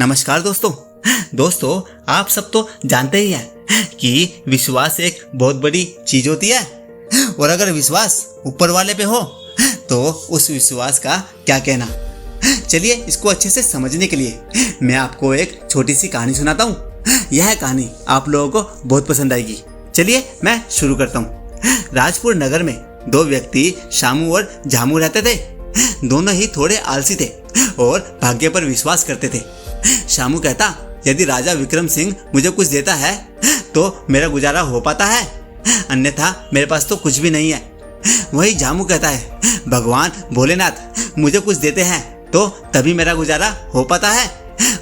नमस्कार दोस्तों, आप सब तो जानते ही हैं कि विश्वास एक बहुत बड़ी चीज होती है। और अगर विश्वास ऊपर वाले पे हो तो उस विश्वास का क्या कहना। चलिए इसको अच्छे से समझने के लिए मैं आपको एक छोटी सी कहानी सुनाता हूँ। यह कहानी आप लोगों को बहुत पसंद आएगी। चलिए मैं शुरू करता हूँ। राजपुर नगर में दो व्यक्ति शामू और झामू रहते थे। दोनों ही थोड़े आलसी थे और भाग्य पर विश्वास करते थे। शामू कहता, यदि राजा विक्रम सिंह मुझे कुछ देता है तो मेरा गुजारा हो पाता है, अन्यथा मेरे पास तो कुछ भी नहीं है। वही झामू कहता है, भगवान भोलेनाथ मुझे कुछ देते हैं तो तभी मेरा गुजारा हो पाता है,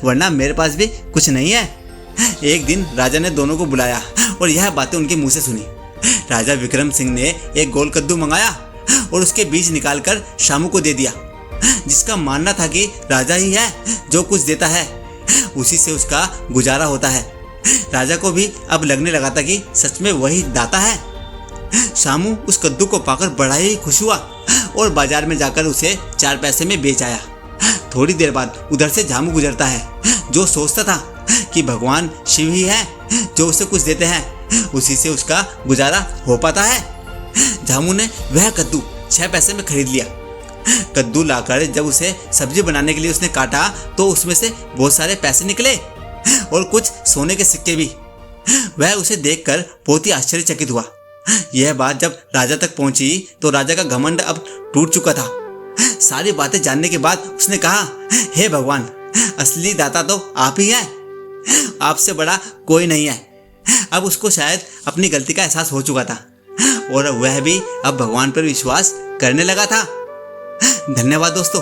वरना मेरे पास भी कुछ नहीं है। एक दिन राजा ने दोनों को बुलाया और यह बातें उनके मुंह से सुनी। राजा विक्रम सिंह ने एक गोल कद्दू मंगाया और उसके बीज निकालकर शामू को दे दिया, जिसका मानना था कि राजा ही है जो कुछ देता है, उसी से उसका गुजारा होता है। राजा को भी अब लगने लगा था कि सच में वही दाता है। शामू उस कद्दू को पाकर बड़ा ही खुश हुआ और बाजार में जाकर उसे 4 पैसे में बेच आया। थोड़ी देर बाद उधर से झामू गुजरता है, जो सोचता था कि भगवान शिव ही है जो उसे कुछ देते हैं, उसी से उसका गुजारा हो पाता है। झामू ने वह कद्दू 6 पैसे में खरीद लिया। कद्दू लाकर जब उसे सब्जी बनाने के लिए उसने काटा तो उसमें से बहुत सारे पैसे निकले और कुछ सोने के सिक्के भी। वह उसे देखकर बहुत ही आश्चर्यचकित हुआ। यह बात जब राजा तक पहुंची तो राजा का घमंड अब टूट चुका था। सारी बातें जानने के बाद उसने कहा, हे भगवान, असली दाता तो आप ही हैं, आपसे बड़ा कोई नहीं है। अब उसको शायद अपनी गलती का एहसास हो चुका था और वह भी अब भगवान पर विश्वास करने लगा था। धन्यवाद दोस्तों।